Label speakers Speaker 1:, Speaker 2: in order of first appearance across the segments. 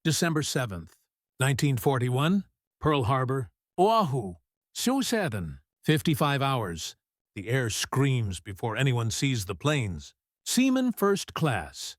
Speaker 1: December 7th, 1941, Pearl Harbor, Oahu, Sioux 55 hours. The air screams before anyone sees the planes. Seaman First Class.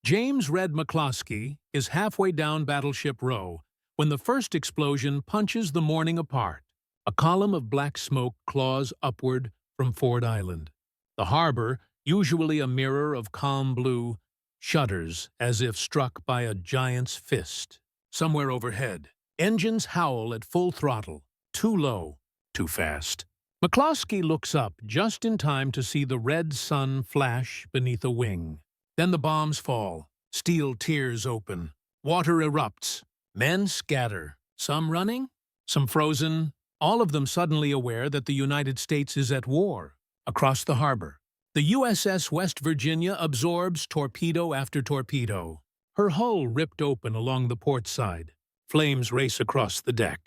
Speaker 1: James Red McCloskey is halfway down Battleship Row when the first explosion punches the morning apart. A column of black smoke claws upward from Ford Island. The harbor, usually a mirror of calm blue, shudders as if struck by a giant's fist. Somewhere overhead, engines howl at full throttle. Too low, too fast. McCloskey looks up just in time to see the red sun flash beneath a wing. Then the bombs fall. Steel tears open. Water erupts. Men scatter. Some running, some frozen, all of them suddenly aware that the United States is at war. Across the harbor, the USS West Virginia absorbs torpedo after torpedo. Her hull ripped open along the port side. Flames race across the deck.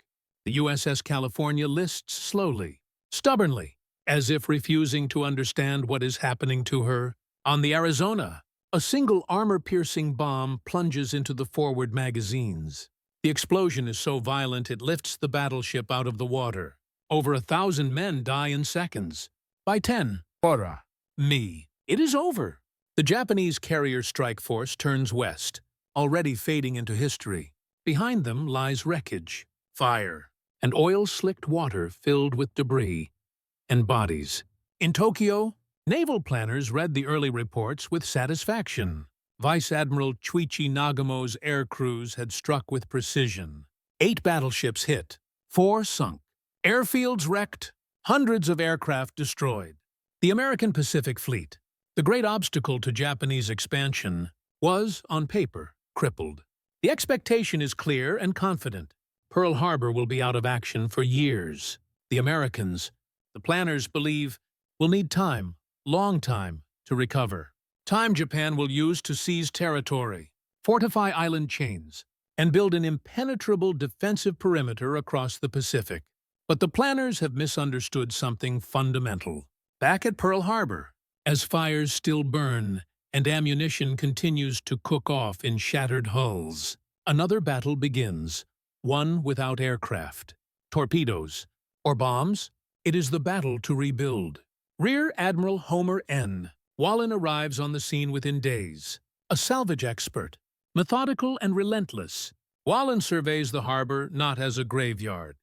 Speaker 1: The USS California lists slowly, stubbornly, as if refusing to understand what is happening to her. On the Arizona, a single armor-piercing bomb plunges into the forward magazines. The explosion is so violent it lifts the battleship out of the water. Over 1,000 men die in seconds. By 10, Ora, me, it is over. The Japanese carrier strike force turns west, already fading into history. Behind them lies wreckage, fire, and oil-slicked water filled with debris and bodies. In Tokyo, naval planners read the early reports with satisfaction. Vice Admiral Chuichi Nagamo's air crews had struck with precision. 8 battleships hit, 4 sunk, airfields wrecked, hundreds of aircraft destroyed. The American Pacific Fleet, the great obstacle to Japanese expansion, was, on paper, crippled. The expectation is clear and confident. Pearl Harbor will be out of action for years. The Americans, the planners believe, will need time, long time, to recover. Time Japan will use to seize territory, fortify island chains, and build an impenetrable defensive perimeter across the Pacific. But the planners have misunderstood something fundamental. Back at Pearl Harbor, as fires still burn and ammunition continues to cook off in shattered hulls, another battle begins, one without aircraft, torpedoes, or bombs. It is the battle to rebuild. Rear Admiral Homer N. Wallen arrives on the scene within days. A salvage expert, methodical and relentless, Wallen surveys the harbor not as a graveyard,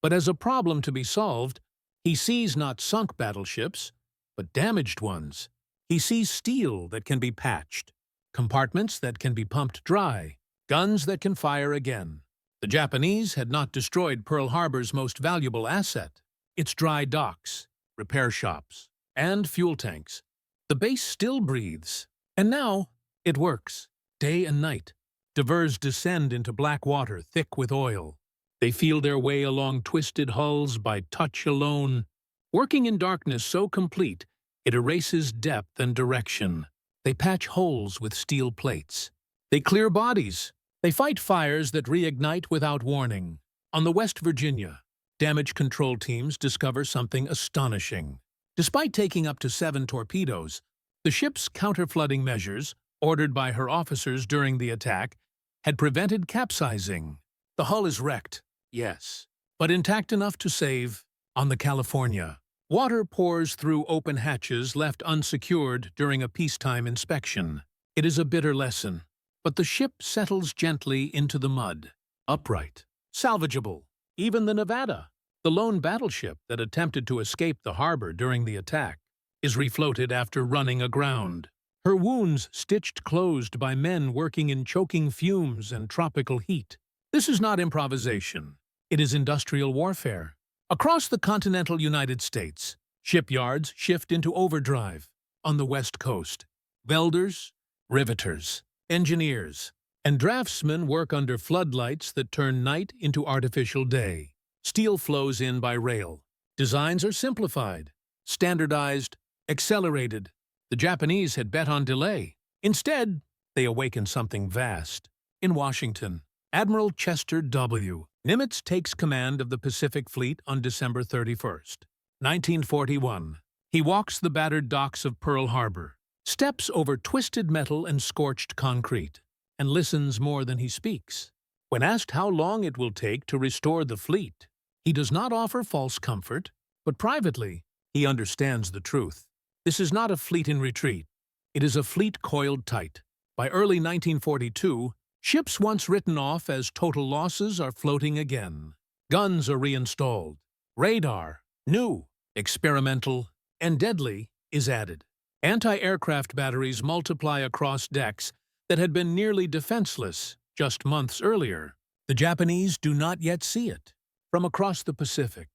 Speaker 1: but as a problem to be solved. He sees not sunk battleships, but damaged ones. He sees steel that can be patched, compartments that can be pumped dry, guns that can fire again. The Japanese had not destroyed Pearl Harbor's most valuable asset, its dry docks, repair shops, and fuel tanks. The base still breathes, and now it works. Day and night, divers descend into black water thick with oil. They feel their way along twisted hulls by touch alone, working in darkness so complete it erases depth and direction. They patch holes with steel plates. They clear bodies. They fight fires that reignite without warning. On the West Virginia, damage control teams discover something astonishing. Despite taking up to 7 torpedoes, the ship's counter-flooding measures, ordered by her officers during the attack, had prevented capsizing. The hull is wrecked, yes, but intact enough to save. On the California, water pours through open hatches left unsecured during a peacetime inspection. It is a bitter lesson, but the ship settles gently into the mud, upright, salvageable. Even the Nevada, the lone battleship that attempted to escape the harbor during the attack, is refloated after running aground. Her wounds stitched closed by men working in choking fumes and tropical heat. This is not improvisation. It is industrial warfare. Across the continental United States, shipyards shift into overdrive. On the West Coast, welders, riveters, engineers, and draftsmen work under floodlights that turn night into artificial day. Steel flows in by rail. Designs are simplified, standardized, accelerated. The Japanese had bet on delay. Instead, they awaken something vast. In Washington, Admiral Chester W. Nimitz takes command of the Pacific Fleet on December 31st, 1941. He walks the battered docks of Pearl Harbor, steps over twisted metal and scorched concrete, and listens more than he speaks. When asked how long it will take to restore the fleet, he does not offer false comfort, but privately, he understands the truth. This is not a fleet in retreat. It is a fleet coiled tight. By early 1942, ships once written off as total losses are floating again. Guns are reinstalled. Radar, new, experimental, and deadly, is added. Anti-aircraft batteries multiply across decks that had been nearly defenseless just months earlier. The Japanese do not yet see it. From across the Pacific,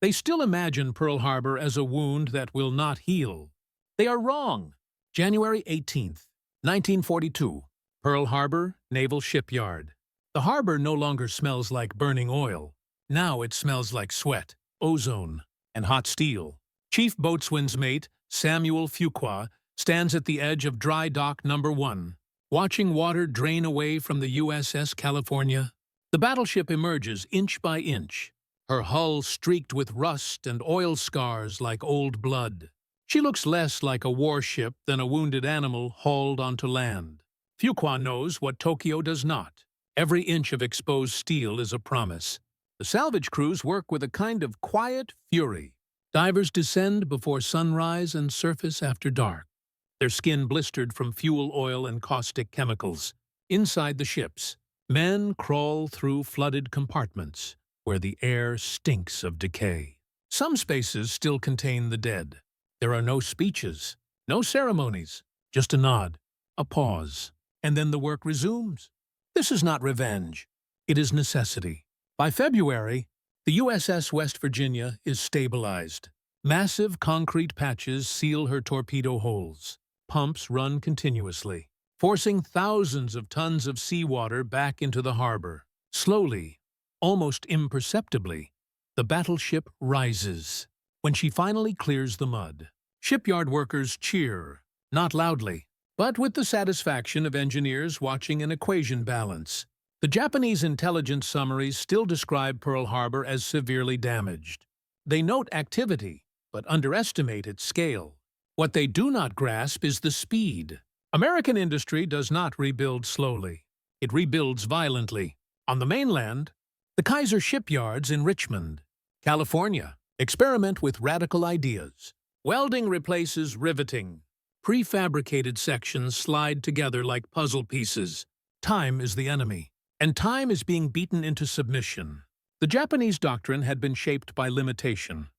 Speaker 1: they still imagine Pearl Harbor as a wound that will not heal. They are wrong. January 18th, 1942, Pearl Harbor, Naval Shipyard. The harbor no longer smells like burning oil. Now it smells like sweat, ozone, and hot steel. Chief Boatswain's Mate Samuel Fuqua stands at the edge of Dry Dock Number 1, watching water drain away from the USS California. The battleship emerges inch by inch, her hull streaked with rust and oil scars like old blood. She looks less like a warship than a wounded animal hauled onto land. Fuqua knows what Tokyo does not. Every inch of exposed steel is a promise. The salvage crews work with a kind of quiet fury. Divers descend before sunrise and surface after dark, their skin blistered from fuel oil and caustic chemicals. Inside the ships, men crawl through flooded compartments where the air stinks of decay. Some spaces still contain the dead. There are no speeches, no ceremonies, just a nod, a pause, and then the work resumes. This is not revenge. It is necessity. By February, the USS West Virginia is stabilized. Massive concrete patches seal her torpedo holes. Pumps run continuously, forcing thousands of tons of seawater back into the harbor. Slowly, almost imperceptibly, the battleship rises. When she finally clears the mud, shipyard workers cheer, not loudly, but with the satisfaction of engineers watching an equation balance. The Japanese intelligence summaries still describe Pearl Harbor as severely damaged. They note activity, but underestimate its scale. What they do not grasp is the speed. American industry does not rebuild slowly. It rebuilds violently. On the mainland, the Kaiser shipyards in Richmond, California, experiment with radical ideas. Welding replaces riveting. Prefabricated sections slide together like puzzle pieces. Time is the enemy, and time is being beaten into submission. The Japanese doctrine had been shaped by limitation.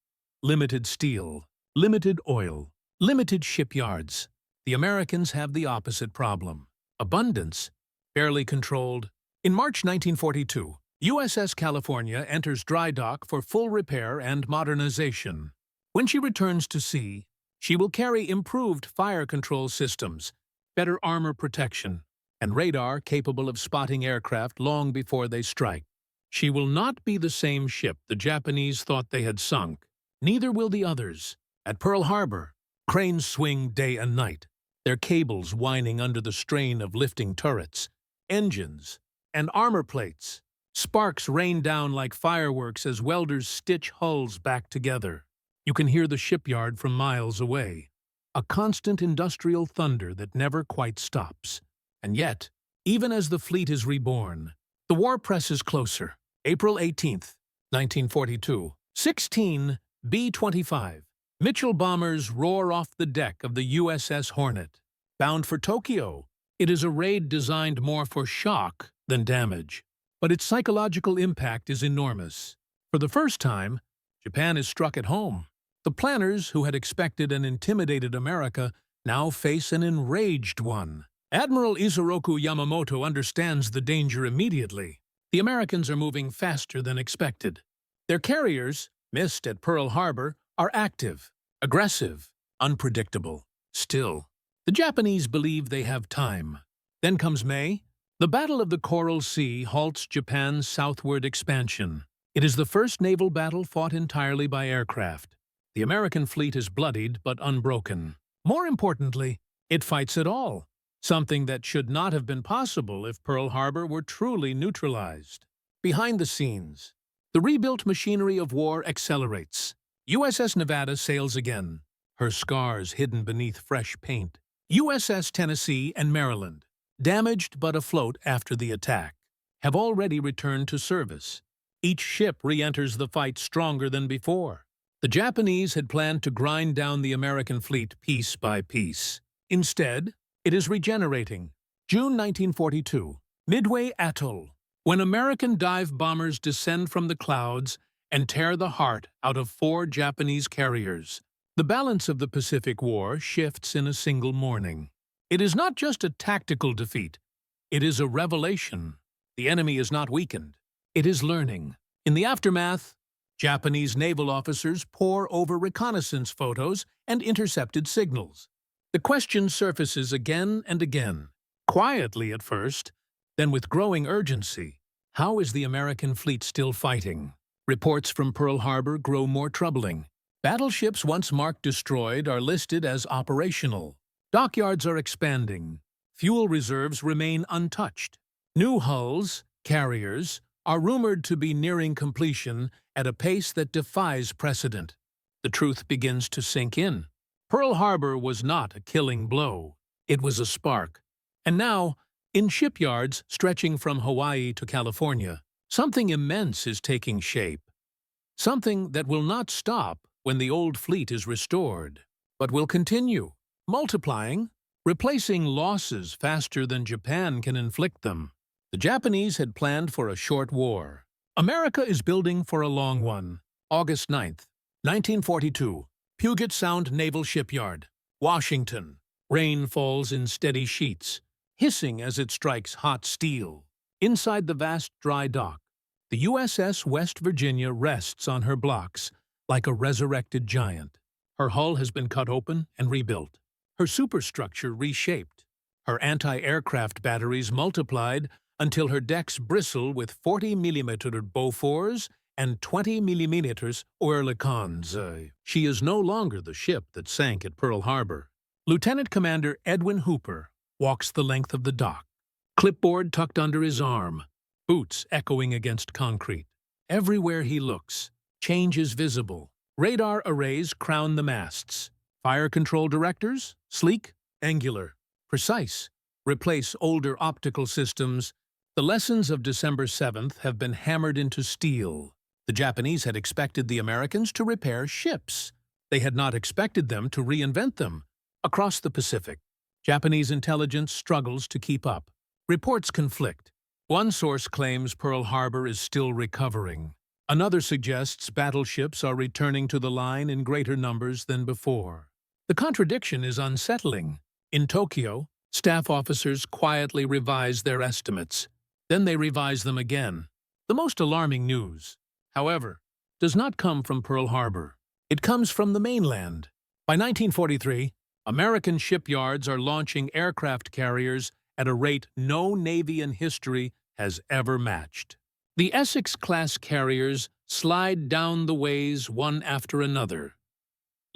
Speaker 1: Limited steel, limited oil, limited shipyards. The Americans have the opposite problem. Abundance, barely controlled. In March 1942, USS California enters dry dock for full repair and modernization. When she returns to sea, she will carry improved fire control systems, better armor protection, and radar capable of spotting aircraft long before they strike. She will not be the same ship the Japanese thought they had sunk. Neither will the others. At Pearl Harbor, cranes swing day and night, their cables whining under the strain of lifting turrets, engines, and armor plates. Sparks rain down like fireworks as welders stitch hulls back together. You can hear the shipyard from miles away, a constant industrial thunder that never quite stops. And yet, even as the fleet is reborn, the war presses closer. April 18th, 1942. 16 B-25 Mitchell bombers roar off the deck of the USS Hornet. Bound for Tokyo, it is a raid designed more for shock than damage. But its psychological impact is enormous. For the first time, Japan is struck at home. The planners who had expected an intimidated America now face an enraged one. Admiral Isoroku Yamamoto understands the danger immediately. The Americans are moving faster than expected. Their carriers, missed at Pearl Harbor, are active, aggressive, unpredictable. Still, the Japanese believe they have time. Then comes May. The Battle of the Coral Sea halts Japan's southward expansion. It is the first naval battle fought entirely by aircraft. The American fleet is bloodied but unbroken. More importantly, it fights at all, something that should not have been possible if Pearl Harbor were truly neutralized. Behind the scenes, the rebuilt machinery of war accelerates. USS Nevada sails again, her scars hidden beneath fresh paint. USS Tennessee and Maryland, damaged but afloat after the attack, have already returned to service. Each ship re-enters the fight stronger than before. The Japanese had planned to grind down the American fleet piece by piece. Instead, it is regenerating. June 1942, Midway Atoll, when American dive bombers descend from the clouds and tear the heart out of 4 Japanese carriers. The balance of the Pacific War shifts in a single morning. It is not just a tactical defeat. It is a revelation. The enemy is not weakened. It is learning. In the aftermath, Japanese naval officers pore over reconnaissance photos and intercepted signals. The question surfaces again and again, quietly at first, then with growing urgency. How is the American fleet still fighting? Reports from Pearl Harbor grow more troubling. Battleships once marked destroyed are listed as operational. Dockyards are expanding. Fuel reserves remain untouched. New hulls, carriers, are rumored to be nearing completion at a pace that defies precedent. The truth begins to sink in. Pearl Harbor was not a killing blow. It was a spark. And now, in shipyards stretching from Hawaii to California, something immense is taking shape. Something that will not stop when the old fleet is restored, but will continue, multiplying, replacing losses faster than Japan can inflict them. The Japanese had planned for a short war. America is building for a long one. August 9th, 1942, Puget Sound Naval Shipyard, Washington. Rain falls in steady sheets, hissing as it strikes hot steel. Inside the vast dry dock, the USS West Virginia rests on her blocks like a resurrected giant. Her hull has been cut open and rebuilt, her superstructure reshaped, her anti-aircraft batteries multiplied until her decks bristle with 40mm Bofors and 20mm Oerlikons. She is no longer the ship that sank at Pearl Harbor. Lieutenant Commander Edwin Hooper walks the length of the dock, clipboard tucked under his arm, boots echoing against concrete. Everywhere he looks, change is visible. Radar arrays crown the masts. Fire control directors, sleek, angular, precise, replace older optical systems. The lessons of December 7th have been hammered into steel. The Japanese had expected the Americans to repair ships. They had not expected them to reinvent them. Across the Pacific, Japanese intelligence struggles to keep up. Reports conflict. One source claims Pearl Harbor is still recovering. Another suggests battleships are returning to the line in greater numbers than before. The contradiction is unsettling. In Tokyo, staff officers quietly revise their estimates. Then they revise them again. The most alarming news, however, does not come from Pearl Harbor. It comes from the mainland. By 1943, American shipyards are launching aircraft carriers at a rate no navy in history has ever matched. The Essex-class carriers slide down the ways one after another.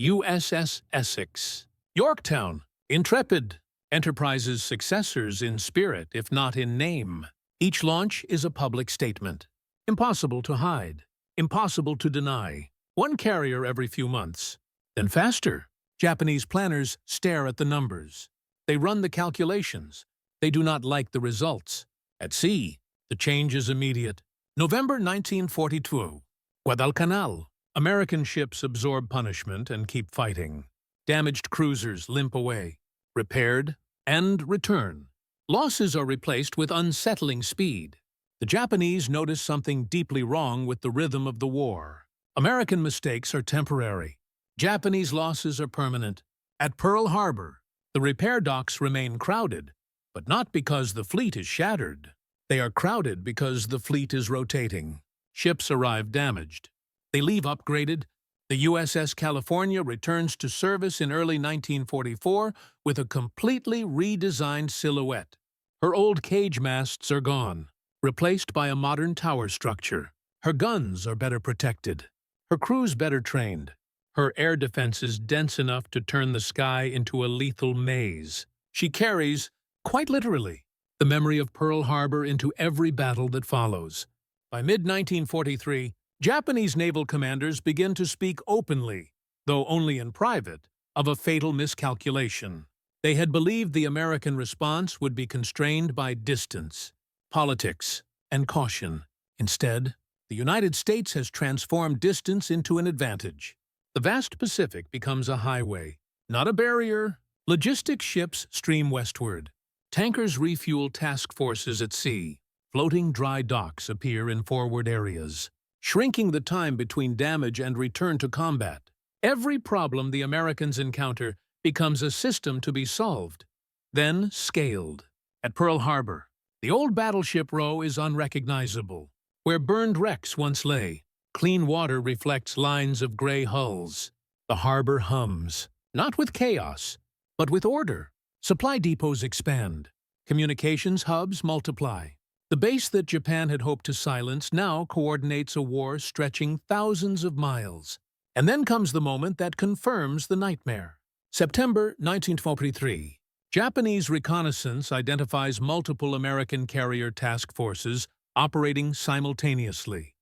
Speaker 1: USS Essex, Yorktown, Intrepid, Enterprise's successors in spirit if not in name. Each launch is a public statement. Impossible to hide, impossible to deny. One carrier every few months, then faster. Japanese planners stare at the numbers. They run the calculations. They do not like the results. At sea, the change is immediate. November 1942, Guadalcanal. American ships absorb punishment and keep fighting. Damaged cruisers limp away, repaired, and return. Losses are replaced with unsettling speed. The Japanese notice something deeply wrong with the rhythm of the war. American mistakes are temporary. Japanese losses are permanent. At Pearl Harbor, the repair docks remain crowded, but not because the fleet is shattered. They are crowded because the fleet is rotating. Ships arrive damaged. They leave upgraded. The USS California returns to service in early 1944 with a completely redesigned silhouette. Her old cage masts are gone, replaced by a modern tower structure. Her guns are better protected. Her crews better trained. Her air defenses dense enough to turn the sky into a lethal maze. She carries, quite literally, the memory of Pearl Harbor into every battle that follows. By mid-1943, Japanese naval commanders begin to speak openly, though only in private, of a fatal miscalculation. They had believed the American response would be constrained by distance, politics, and caution. Instead, the United States has transformed distance into an advantage. The vast Pacific becomes a highway, not a barrier. Logistic ships stream westward. Tankers refuel task forces at sea. Floating dry docks appear in forward areas, shrinking the time between damage and return to combat. Every problem the Americans encounter becomes a system to be solved, then scaled. At Pearl Harbor, the old battleship row is unrecognizable. Where burned wrecks once lay, clean water reflects lines of gray hulls. The harbor hums, not with chaos, but with order. Supply depots expand. Communications hubs multiply. The base that Japan had hoped to silence now coordinates a war stretching thousands of miles. And then comes the moment that confirms the nightmare. September 1943. Japanese reconnaissance identifies multiple American carrier task forces operating simultaneously,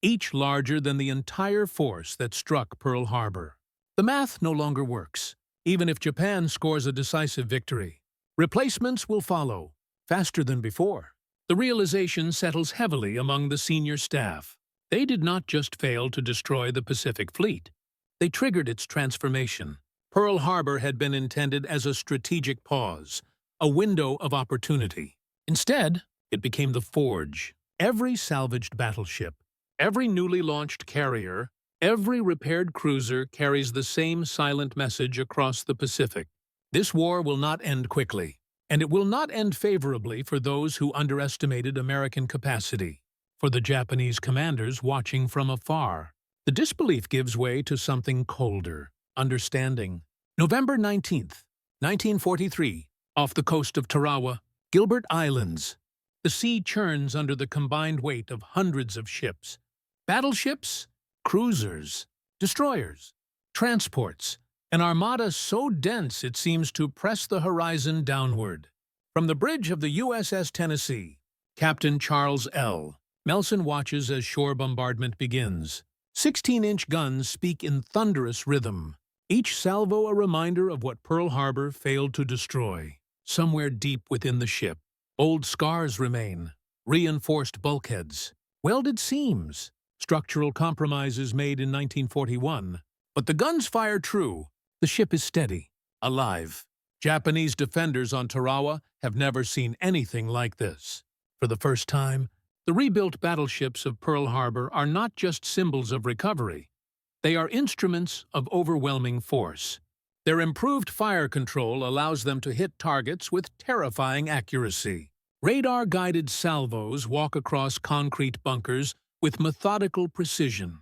Speaker 1: each larger than the entire force that struck Pearl Harbor. The math no longer works. Even if Japan scores a decisive victory, replacements will follow, faster than before. The realization settles heavily among the senior staff. They did not just fail to destroy the Pacific Fleet. They triggered its transformation. Pearl Harbor had been intended as a strategic pause, a window of opportunity. Instead, it became the forge. Every salvaged battleship, every newly launched carrier, every repaired cruiser carries the same silent message across the Pacific. This war will not end quickly, and it will not end favorably for those who underestimated American capacity. For the Japanese commanders watching from afar, the disbelief gives way to something colder, understanding. November 19th, 1943, off the coast of Tarawa, Gilbert Islands. The sea churns under the combined weight of hundreds of ships. Battleships, cruisers, destroyers, transports, an armada so dense it seems to press the horizon downward. From the bridge of the USS Tennessee, Captain Charles L. Melson watches as shore bombardment begins. 16-inch guns speak in thunderous rhythm, each salvo a reminder of what Pearl Harbor failed to destroy. Somewhere deep within the ship, old scars remain, reinforced bulkheads, welded seams, structural compromises made in 1941. But the guns fire true. The ship is steady, alive. Japanese defenders on Tarawa have never seen anything like this. For the first time, the rebuilt battleships of Pearl Harbor are not just symbols of recovery. They are instruments of overwhelming force. Their improved fire control allows them to hit targets with terrifying accuracy. Radar-guided salvos walk across concrete bunkers with methodical precision.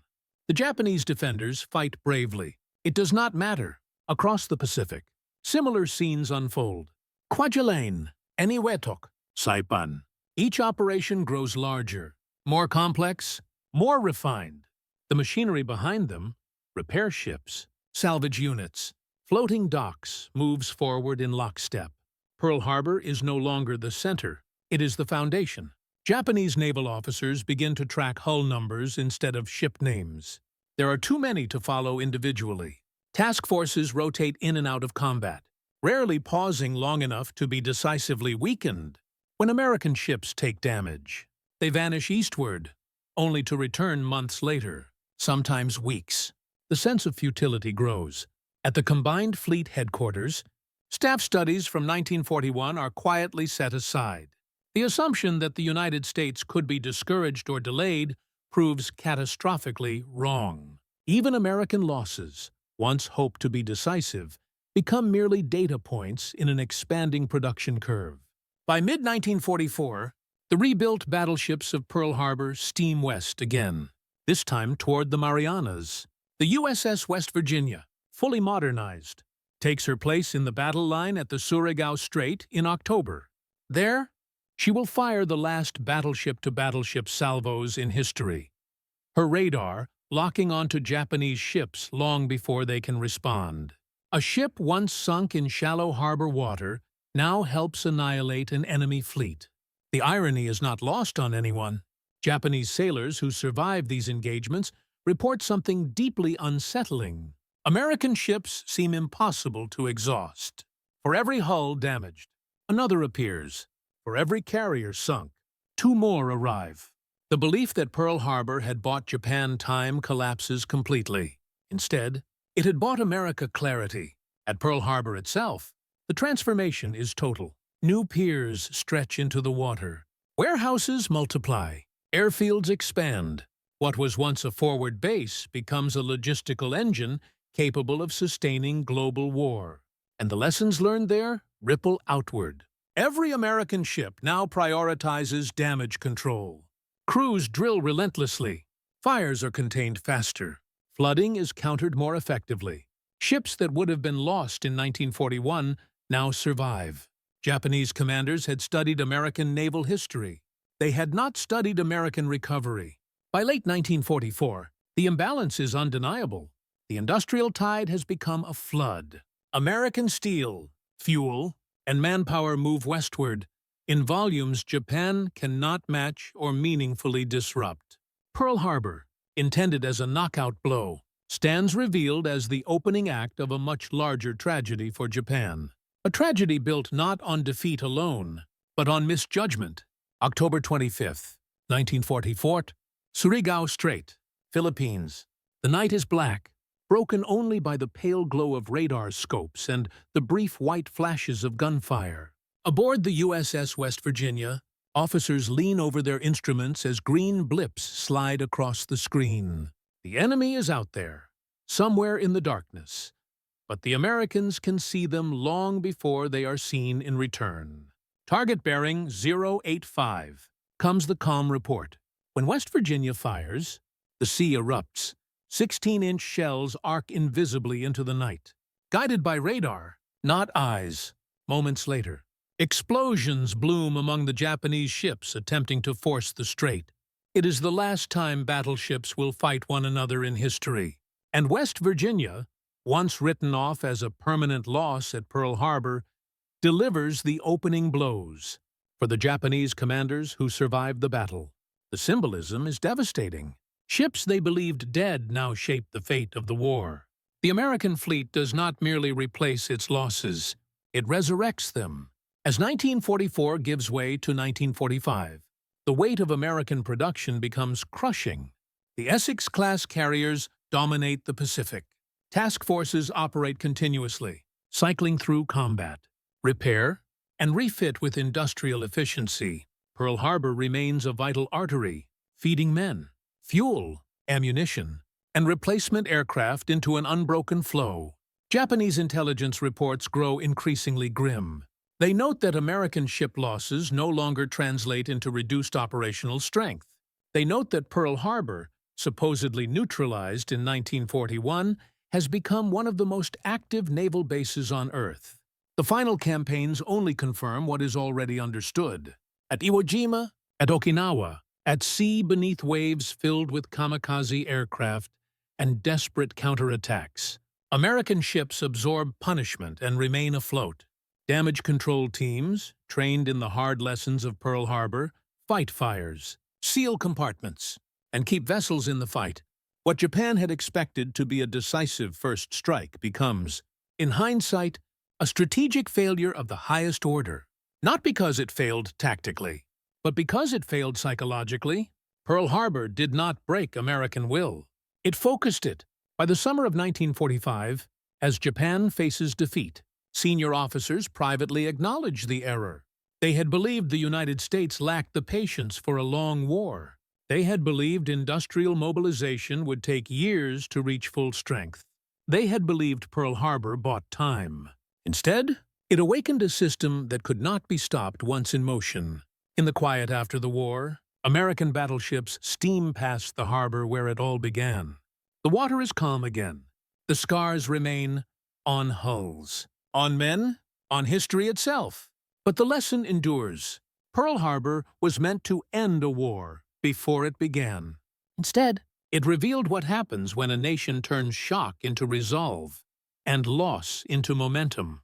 Speaker 1: The Japanese defenders fight bravely. It does not matter. Across the Pacific, similar scenes unfold. Kwajalein, Eniwetok, Saipan. Each operation grows larger, more complex, more refined. The machinery behind them, repair ships, salvage units, floating docks, moves forward in lockstep. Pearl Harbor is no longer the center, it is the foundation. Japanese naval officers begin to track hull numbers instead of ship names. There are too many to follow individually. Task forces rotate in and out of combat, rarely pausing long enough to be decisively weakened. When American ships take damage, they vanish eastward, only to return months later, sometimes weeks. The sense of futility grows. At the Combined Fleet headquarters, staff studies from 1941 are quietly set aside. The assumption that the United States could be discouraged or delayed proves catastrophically wrong. Even American losses, once hoped to be decisive, become merely data points in an expanding production curve. By mid-1944, the rebuilt battleships of Pearl Harbor steam west again, this time toward the Marianas. The USS West Virginia, fully modernized, takes her place in the battle line at the Surigao Strait in October. There, she will fire the last battleship-to-battleship salvos in history, her radar locking onto Japanese ships long before they can respond. A ship once sunk in shallow harbor water now helps annihilate an enemy fleet. The irony is not lost on anyone. Japanese sailors who survive these engagements report something deeply unsettling. American ships seem impossible to exhaust. For every hull damaged, another appears. For every carrier sunk, two more arrive. The belief that Pearl Harbor had bought Japan time collapses completely. Instead, it had bought America clarity. At Pearl Harbor itself, the transformation is total. New piers stretch into the water. Warehouses multiply. Airfields expand. What was once a forward base becomes a logistical engine capable of sustaining global war. And the lessons learned there ripple outward. Every American ship now prioritizes damage control. Crews drill relentlessly. Fires are contained faster. Flooding is countered more effectively. Ships that would have been lost in 1941 now survive. Japanese commanders had studied American naval history. They had not studied American recovery. By late 1944, the imbalance is undeniable. The industrial tide has become a flood. American steel, fuel, and manpower move westward in volumes Japan cannot match or meaningfully disrupt. Pearl Harbor, intended as a knockout blow, stands revealed as the opening act of a much larger tragedy for Japan. A tragedy built not on defeat alone, but on misjudgment. October 25, 1944, Surigao Strait, Philippines. The night is black, broken only by the pale glow of radar scopes and the brief white flashes of gunfire. Aboard the USS West Virginia, officers lean over their instruments as green blips slide across the screen. The enemy is out there, somewhere in the darkness, but the Americans can see them long before they are seen in return. Target bearing 085 comes the calm report. When West Virginia fires, the sea erupts. 16-inch shells arc invisibly into the night. Guided by radar, not eyes. Moments later, explosions bloom among the Japanese ships attempting to force the strait. It is the last time battleships will fight one another in history. And West Virginia, once written off as a permanent loss at Pearl Harbor, delivers the opening blows. For the Japanese commanders who survived the battle, the symbolism is devastating. Ships they believed dead now shape the fate of the war. The American fleet does not merely replace its losses, it resurrects them. As 1944 gives way to 1945, the weight of American production becomes crushing. The Essex-class carriers dominate the Pacific. Task forces operate continuously, cycling through combat, repair, and refit with industrial efficiency. Pearl Harbor remains a vital artery, feeding men, fuel, ammunition, and replacement aircraft into an unbroken flow. Japanese intelligence reports grow increasingly grim. They note that American ship losses no longer translate into reduced operational strength. They note that Pearl Harbor, supposedly neutralized in 1941, has become one of the most active naval bases on Earth. The final campaigns only confirm what is already understood. At Iwo Jima, at Okinawa, at sea beneath waves filled with kamikaze aircraft and desperate counterattacks, American ships absorb punishment and remain afloat. Damage control teams, trained in the hard lessons of Pearl Harbor, fight fires, seal compartments, and keep vessels in the fight. What Japan had expected to be a decisive first strike becomes, in hindsight, a strategic failure of the highest order. Not because it failed tactically, but because it failed psychologically. Pearl Harbor did not break American will. It focused it. By the summer of 1945, as Japan faces defeat, senior officers privately acknowledged the error. They had believed the United States lacked the patience for a long war. They had believed industrial mobilization would take years to reach full strength. They had believed Pearl Harbor bought time. Instead, it awakened a system that could not be stopped once in motion. In the quiet after the war, American battleships steam past the harbor where it all began. The water is calm again. The scars remain on hulls, on men, on history itself. But the lesson endures. Pearl Harbor was meant to end a war before it began. Instead, it revealed what happens when a nation turns shock into resolve and loss into momentum.